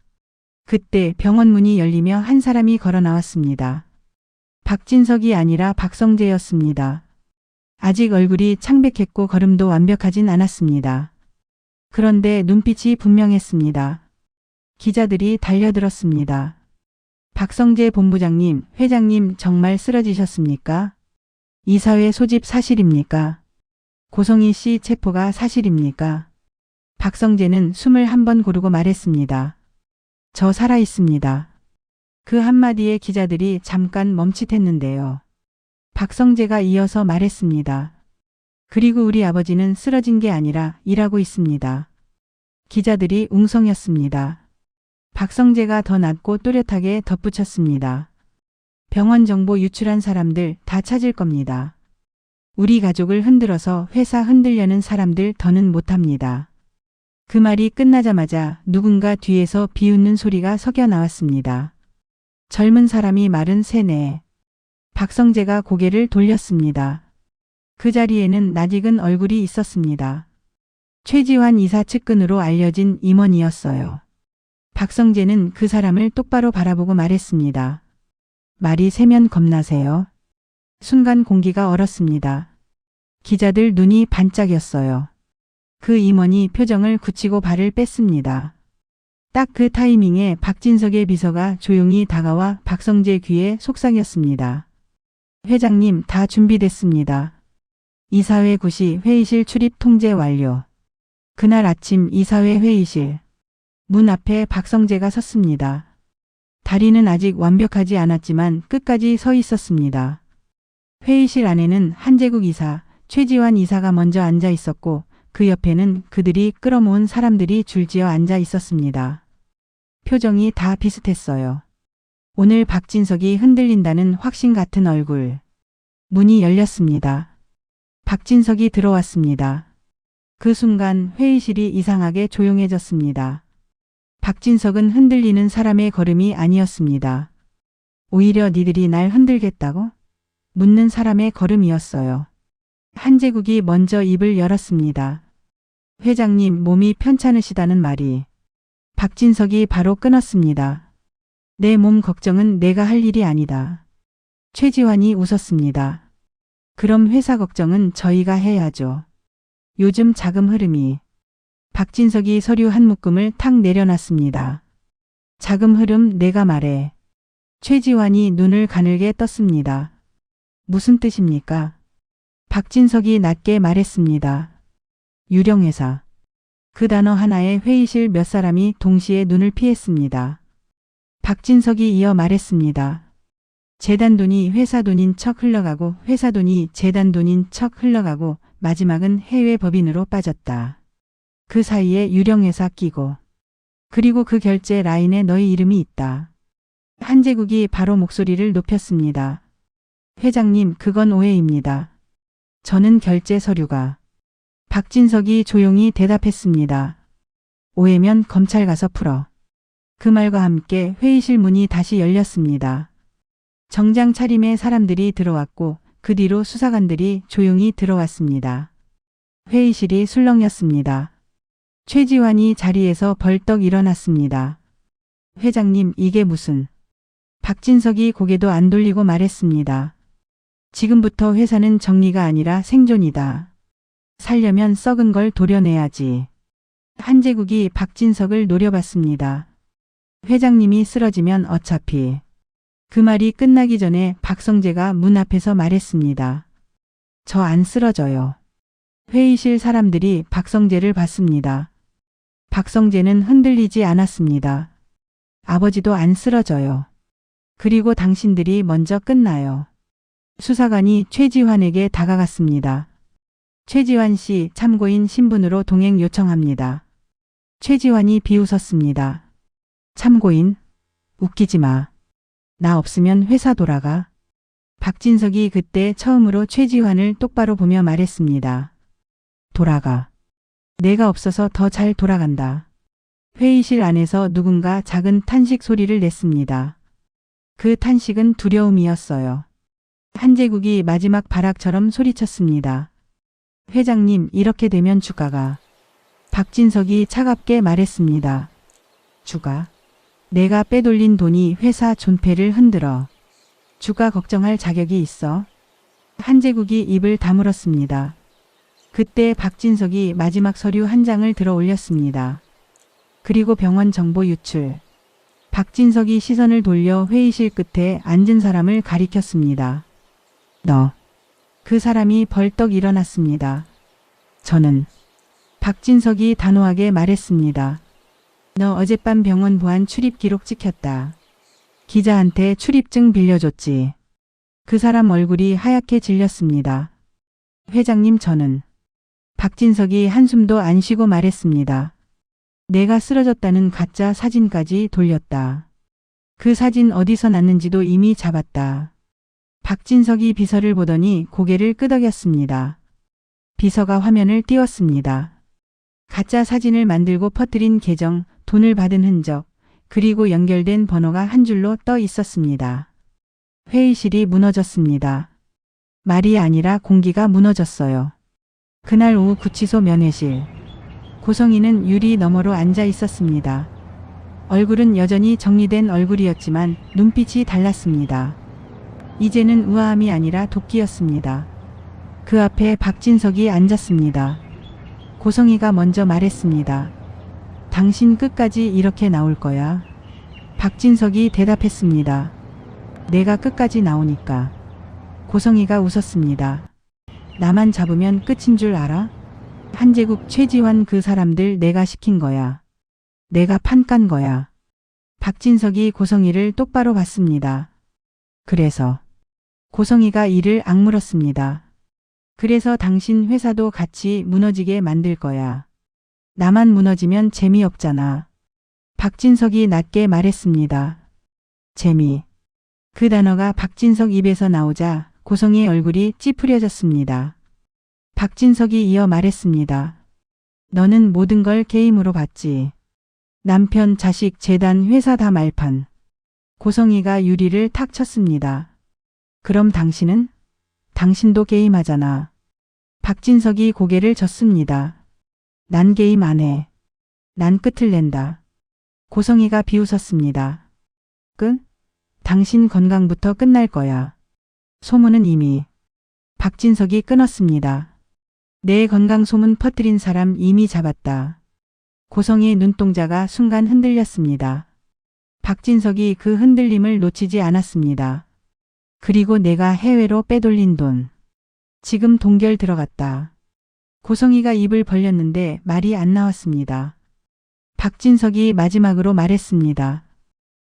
그때 병원 문이 열리며 한 사람이 걸어 나왔습니다. 박진석이 아니라 박성재였습니다. 아직 얼굴이 창백했고 걸음도 완벽하진 않았습니다. 그런데 눈빛이 분명했습니다. 기자들이 달려들었습니다. 박성재 본부장님, 회장님 정말 쓰러지셨습니까? 이사회 소집 사실입니까? 고성희 씨 체포가 사실입니까? 박성재는 숨을 한 번 고르고 말했습니다. 저 살아 있습니다. 그 한마디에 기자들이 잠깐 멈칫했는데요. 박성재가 이어서 말했습니다. 그리고 우리 아버지는 쓰러진 게 아니라 일하고 있습니다. 기자들이 웅성였습니다. 박성재가 더 낮고 또렷하게 덧붙였습니다. 병원 정보 유출한 사람들 다 찾을 겁니다. 우리 가족을 흔들어서 회사 흔들려는 사람들 더는 못합니다. 그 말이 끝나자마자 누군가 뒤에서 비웃는 소리가 섞여 나왔습니다. 젊은 사람이 말은 세네. 박성재가 고개를 돌렸습니다. 그 자리에는 낯익은 얼굴이 있었습니다. 최지환 이사 측근으로 알려진 임원이었어요. 박성재는 그 사람을 똑바로 바라보고 말했습니다. 말이 세면 겁나세요? 순간 공기가 얼었습니다. 기자들 눈이 반짝였어요. 그 임원이 표정을 굳히고 발을 뺐습니다. 딱 그 타이밍에 박진석의 비서가 조용히 다가와 박성재 귀에 속삭였습니다. 회장님, 다 준비됐습니다. 이사회 9시 회의실 출입 통제 완료. 그날 아침 이사회 회의실. 문 앞에 박성재가 섰습니다. 다리는 아직 완벽하지 않았지만 끝까지 서 있었습니다. 회의실 안에는 한재국 이사, 최지환 이사가 먼저 앉아 있었고 그 옆에는 그들이 끌어모은 사람들이 줄지어 앉아 있었습니다. 표정이 다 비슷했어요. 오늘 박진석이 흔들린다는 확신 같은 얼굴. 문이 열렸습니다. 박진석이 들어왔습니다. 그 순간 회의실이 이상하게 조용해졌습니다. 박진석은 흔들리는 사람의 걸음이 아니었습니다. 오히려 니들이 날 흔들겠다고? 묻는 사람의 걸음이었어요. 한재국이 먼저 입을 열었습니다. 회장님 몸이 편찮으시다는 말이. 박진석이 바로 끊었습니다. 내 몸 걱정은 내가 할 일이 아니다. 최지환이 웃었습니다. 그럼 회사 걱정은 저희가 해야죠. 요즘 자금 흐름이. 박진석이 서류 한 묶음을 탁 내려놨습니다. 자금 흐름 내가 말해. 최지환이 눈을 가늘게 떴습니다. 무슨 뜻입니까? 박진석이 낮게 말했습니다. 유령회사. 그 단어 하나에 회의실 몇 사람이 동시에 눈을 피했습니다. 박진석이 이어 말했습니다. 재단 돈이 회사 돈인 척 흘러가고 회사 돈이 재단 돈인 척 흘러가고 마지막은 해외 법인으로 빠졌다. 그 사이에 유령회사 끼고. 그리고 그 결제 라인에 너희 이름이 있다. 한재국이 바로 목소리를 높였습니다. 회장님 그건 오해입니다. 저는 결제 서류가. 박진석이 조용히 대답했습니다. 오해면 검찰 가서 풀어. 그 말과 함께 회의실 문이 다시 열렸습니다. 정장 차림의 사람들이 들어왔고 그 뒤로 수사관들이 조용히 들어왔습니다. 회의실이 술렁였습니다. 최지환이 자리에서 벌떡 일어났습니다. 회장님 이게 무슨. 박진석이 고개도 안 돌리고 말했습니다. 지금부터 회사는 정리가 아니라 생존이다. 살려면 썩은 걸 도려내야지. 한재국이 박진석을 노려봤습니다. 회장님이 쓰러지면 어차피. 그 말이 끝나기 전에 박성재가 문 앞에서 말했습니다. 저 안 쓰러져요. 회의실 사람들이 박성재를 봤습니다. 박성재는 흔들리지 않았습니다. 아버지도 안 쓰러져요. 그리고 당신들이 먼저 끝나요. 수사관이 최지환에게 다가갔습니다. 최지환 씨 참고인 신분으로 동행 요청합니다. 최지환이 비웃었습니다. 참고인? 웃기지 마. 나 없으면 회사 돌아가. 박진석이 그때 처음으로 최지환을 똑바로 보며 말했습니다. 돌아가. 내가 없어서 더 잘 돌아간다. 회의실 안에서 누군가 작은 탄식 소리를 냈습니다. 그 탄식은 두려움이었어요. 한재국이 마지막 발악처럼 소리쳤습니다. 회장님 이렇게 되면 주가가. 박진석이 차갑게 말했습니다. 주가? 내가 빼돌린 돈이 회사 존폐를 흔들어. 주가 걱정할 자격이 있어? 한재국이 입을 다물었습니다. 그때 박진석이 마지막 서류 한 장을 들어 올렸습니다. 그리고 병원 정보 유출. 박진석이 시선을 돌려 회의실 끝에 앉은 사람을 가리켰습니다. 너. 그 사람이 벌떡 일어났습니다. 저는. 박진석이 단호하게 말했습니다. 너 어젯밤 병원 보안 출입 기록 찍혔다. 기자한테 출입증 빌려줬지. 그 사람 얼굴이 하얗게 질렸습니다. 회장님 저는. 박진석이 한숨도 안 쉬고 말했습니다. 내가 쓰러졌다는 가짜 사진까지 돌렸다. 그 사진 어디서 났는지도 이미 잡았다. 박진석이 비서를 보더니 고개를 끄덕였습니다. 비서가 화면을 띄웠습니다. 가짜 사진을 만들고 퍼뜨린 계정, 돈을 받은 흔적, 그리고 연결된 번호가 한 줄로 떠 있었습니다. 회의실이 무너졌습니다. 말이 아니라 공기가 무너졌어요. 그날 오후 구치소 면회실. 고성희는 유리 너머로 앉아 있었습니다. 얼굴은 여전히 정리된 얼굴이었지만 눈빛이 달랐습니다. 이제는 우아함이 아니라 도끼였습니다. 그 앞에 박진석이 앉았습니다. 고성희가 먼저 말했습니다. 당신 끝까지 이렇게 나올 거야. 박진석이 대답했습니다. 내가 끝까지 나오니까. 고성희가 웃었습니다. 나만 잡으면 끝인 줄 알아? 한재국, 최지환 그 사람들 내가 시킨 거야. 내가 판 깐 거야. 박진석이 고성희를 똑바로 봤습니다. 그래서. 고성희가 이를 악물었습니다. 그래서 당신 회사도 같이 무너지게 만들 거야. 나만 무너지면 재미없잖아. 박진석이 낮게 말했습니다. 재미. 그 단어가 박진석 입에서 나오자 고성이의 얼굴이 찌푸려졌습니다. 박진석이 이어 말했습니다. 너는 모든 걸 게임으로 봤지. 남편, 자식, 재단, 회사 다 말판. 고성이가 유리를 탁 쳤습니다. 그럼 당신은? 당신도 게임하잖아. 박진석이 고개를 젓습니다. 난 게임 안 해. 난 끝을 낸다. 고성이가 비웃었습니다. 끝? 당신 건강부터 끝날 거야. 소문은 이미. 박진석이 끊었습니다. 내 건강 소문 퍼뜨린 사람 이미 잡았다. 고성이의 눈동자가 순간 흔들렸습니다. 박진석이 그 흔들림을 놓치지 않았습니다. 그리고 내가 해외로 빼돌린 돈. 지금 동결 들어갔다. 고성이가 입을 벌렸는데 말이 안 나왔습니다. 박진석이 마지막으로 말했습니다.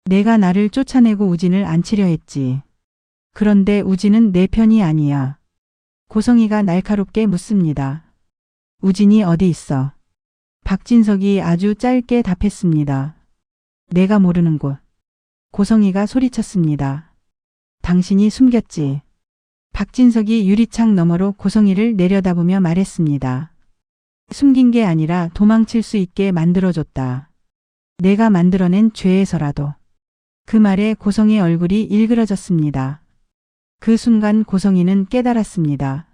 내가 나를 쫓아내고 우진을 안치려 했지. 그런데 우진은 내 편이 아니야. 고성이가 날카롭게 묻습니다. 우진이 어디 있어? 박진석이 아주 짧게 답했습니다. 내가 모르는 곳. 고성이가 소리쳤습니다. 당신이 숨겼지. 박진석이 유리창 너머로 고성이를 내려다보며 말했습니다. 숨긴 게 아니라 도망칠 수 있게 만들어줬다. 내가 만들어낸 죄에서라도. 그 말에 고성이의 얼굴이 일그러졌습니다. 그 순간 고성이는 깨달았습니다.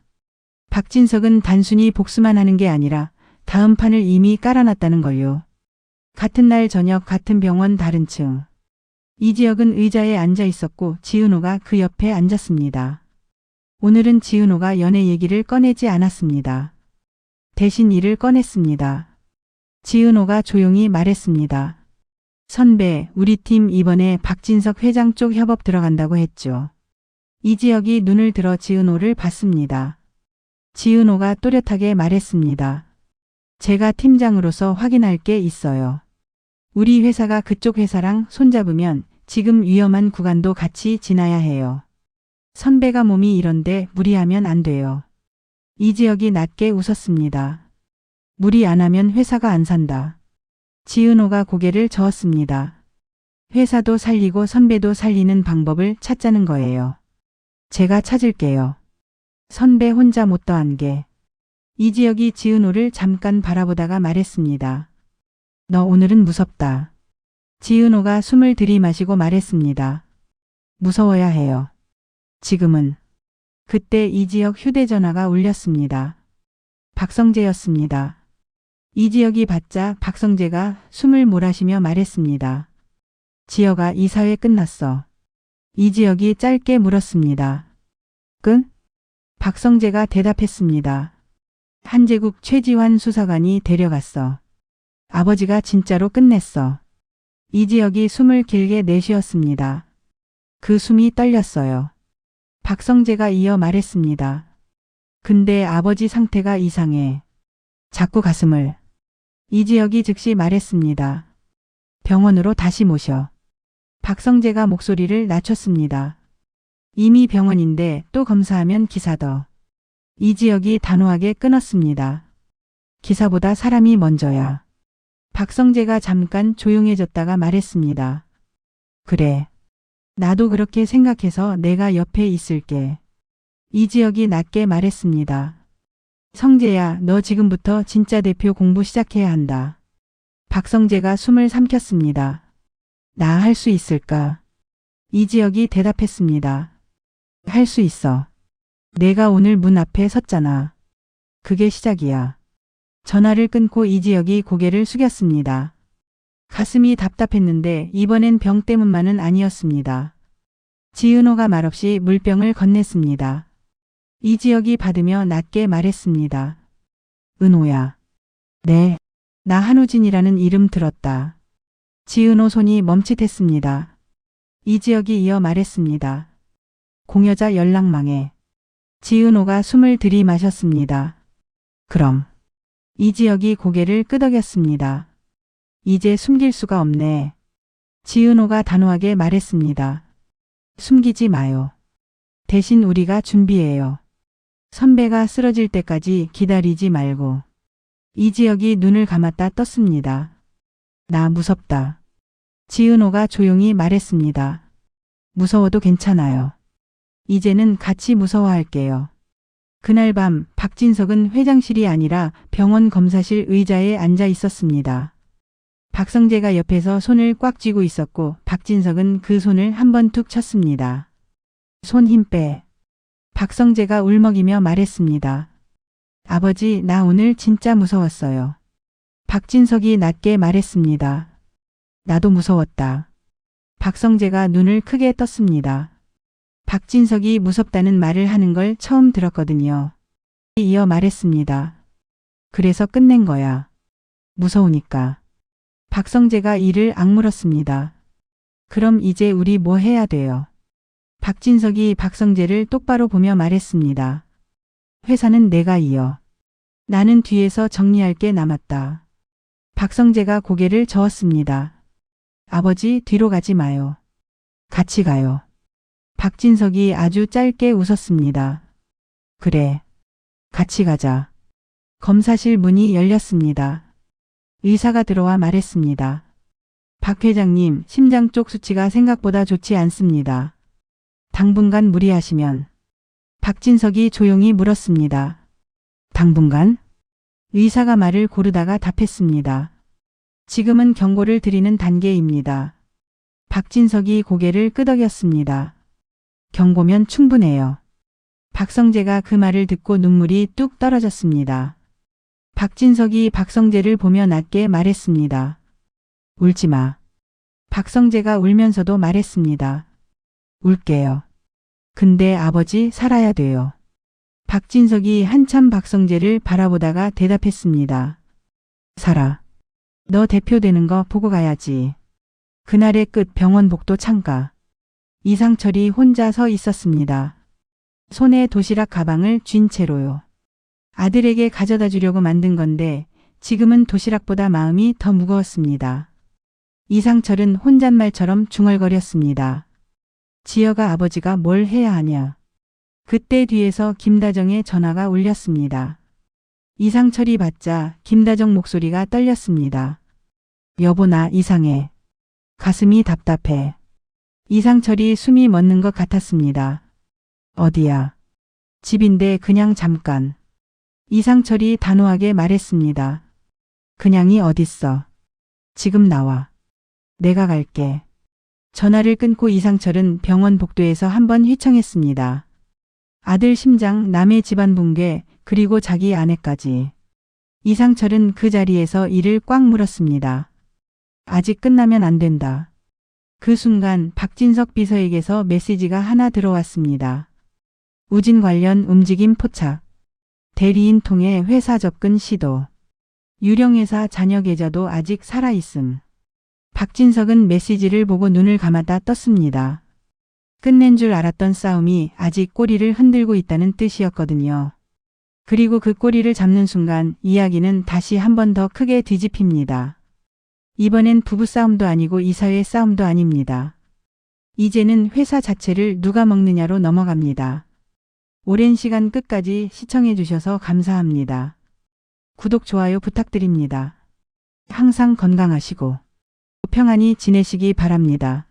박진석은 단순히 복수만 하는 게 아니라 다음 판을 이미 깔아놨다는 걸요. 같은 날 저녁 같은 병원 다른 층. 이지혁은 의자에 앉아 있었고 지은호가 그 옆에 앉았습니다. 오늘은 지은호가 연애 얘기를 꺼내지 않았습니다. 대신 이를 꺼냈습니다. 지은호가 조용히 말했습니다. 선배, 우리 팀 이번에 박진석 회장 쪽 협업 들어간다고 했죠. 이지혁이 눈을 들어 지은호를 봤습니다. 지은호가 또렷하게 말했습니다. 제가 팀장으로서 확인할 게 있어요. 우리 회사가 그쪽 회사랑 손잡으면 지금 위험한 구간도 같이 지나야 해요. 선배가 몸이 이런데 무리하면 안 돼요. 이지혁이 낮게 웃었습니다. 무리 안 하면 회사가 안 산다. 지은호가 고개를 저었습니다. 회사도 살리고 선배도 살리는 방법을 찾자는 거예요. 제가 찾을게요. 선배 혼자 못 더한 게. 이지혁이 지은호를 잠깐 바라보다가 말했습니다. 너 오늘은 무섭다. 지은호가 숨을 들이마시고 말했습니다. 무서워야 해요. 지금은. 그때 이지혁 휴대전화가 울렸습니다. 박성재였습니다. 이지혁이 받자 박성재가 숨을 몰아쉬며 말했습니다. 지혁아, 이사회 끝났어. 이지혁이 짧게 물었습니다. 끝? 박성재가 대답했습니다. 한재국 최지환 수사관이 데려갔어. 아버지가 진짜로 끝냈어. 이지혁이 숨을 길게 내쉬었습니다. 그 숨이 떨렸어요. 박성재가 이어 말했습니다. 근데 아버지 상태가 이상해. 자꾸 가슴을. 이지혁이 즉시 말했습니다. 병원으로 다시 모셔. 박성재가 목소리를 낮췄습니다. 이미 병원인데 또 검사하면 기사더. 이지혁이 단호하게 끊었습니다. 기사보다 사람이 먼저야. 박성재가 잠깐 조용해졌다가 말했습니다. 그래. 나도 그렇게 생각해서 내가 옆에 있을게. 이지혁이 낮게 말했습니다. 성재야, 너 지금부터 진짜 대표 공부 시작해야 한다. 박성재가 숨을 삼켰습니다. 나 할 수 있을까? 이지혁이 대답했습니다. 할 수 있어. 내가 오늘 문 앞에 섰잖아. 그게 시작이야. 전화를 끊고 이지혁이 고개를 숙였습니다. 가슴이 답답했는데 이번엔 병 때문만은 아니었습니다. 지은호가 말없이 물병을 건넸습니다. 이지혁이 받으며 낮게 말했습니다. 은호야. 네. 나 한우진이라는 이름 들었다. 지은호 손이 멈칫했습니다. 이지혁이 이어 말했습니다. 공여자 연락망에. 지은호가 숨을 들이마셨습니다. 그럼. 이지혁이 고개를 끄덕였습니다. 이제 숨길 수가 없네. 지은호가 단호하게 말했습니다. 숨기지 마요. 대신 우리가 준비해요. 선배가 쓰러질 때까지 기다리지 말고. 이지혁이 눈을 감았다 떴습니다. 나 무섭다. 지은호가 조용히 말했습니다. 무서워도 괜찮아요. 이제는 같이 무서워할게요. 그날 밤 박진석은 회장실이 아니라 병원 검사실 의자에 앉아 있었습니다. 박성재가 옆에서 손을 꽉 쥐고 있었고 박진석은 그 손을 한번 툭 쳤습니다. 손 힘 빼. 박성재가 울먹이며 말했습니다. 아버지, 나 오늘 진짜 무서웠어요. 박진석이 낮게 말했습니다. 나도 무서웠다. 박성재가 눈을 크게 떴습니다. 박진석이 무섭다는 말을 하는 걸 처음 들었거든요. 이어 말했습니다. 그래서 끝낸 거야. 무서우니까. 박성재가 이를 악물었습니다. 그럼 이제 우리 뭐 해야 돼요? 박진석이 박성재를 똑바로 보며 말했습니다. 회사는 내가 이어. 나는 뒤에서 정리할 게 남았다. 박성재가 고개를 저었습니다. 아버지, 뒤로 가지 마요. 같이 가요. 박진석이 아주 짧게 웃었습니다. 그래. 같이 가자. 검사실 문이 열렸습니다. 의사가 들어와 말했습니다. 박 회장님, 심장 쪽 수치가 생각보다 좋지 않습니다. 당분간 무리하시면. 박진석이 조용히 물었습니다. 당분간? 의사가 말을 고르다가 답했습니다. 지금은 경고를 드리는 단계입니다. 박진석이 고개를 끄덕였습니다. 경고면 충분해요. 박성재가 그 말을 듣고 눈물이 뚝 떨어졌습니다. 박진석이 박성재를 보며 낮게 말했습니다. 울지 마. 박성재가 울면서도 말했습니다. 울게요. 근데 아버지, 살아야 돼요. 박진석이 한참 박성재를 바라보다가 대답했습니다. 살아. 너 대표 되는 거 보고 가야지. 그날의 끝 병원 복도 창가. 이상철이 혼자 서 있었습니다. 손에 도시락 가방을 쥔 채로요. 아들에게 가져다 주려고 만든 건데 지금은 도시락보다 마음이 더 무거웠습니다. 이상철은 혼잣말처럼 중얼거렸습니다. 지여가 아버지가 뭘 해야 하냐. 그때 뒤에서 김다정의 전화가 울렸습니다. 이상철이 받자 김다정 목소리가 떨렸습니다. 여보, 나 이상해. 가슴이 답답해. 이상철이 숨이 멎는 것 같았습니다. 어디야? 집인데 그냥 잠깐. 이상철이 단호하게 말했습니다. 그냥이 어딨어. 지금 나와. 내가 갈게. 전화를 끊고 이상철은 병원 복도에서 한번 휘청했습니다. 아들 심장, 남의 집안 붕괴, 그리고 자기 아내까지. 이상철은 그 자리에서 이를 꽉 물었습니다. 아직 끝나면 안 된다. 그 순간 박진석 비서에게서 메시지가 하나 들어왔습니다. 우진 관련 움직임 포착. 대리인 통해 회사 접근 시도. 유령회사 자녀 계좌도 아직 살아있음. 박진석은 메시지를 보고 눈을 감았다 떴습니다. 끝낸 줄 알았던 싸움이 아직 꼬리를 흔들고 있다는 뜻이었거든요. 그리고 그 꼬리를 잡는 순간 이야기는 다시 한 번 더 크게 뒤집힙니다. 이번엔 부부싸움도 아니고 이사회 싸움도 아닙니다. 이제는 회사 자체를 누가 먹느냐로 넘어갑니다. 오랜 시간 끝까지 시청해 주셔서 감사합니다. 구독, 좋아요 부탁드립니다. 항상 건강하시고 평안히 지내시기 바랍니다.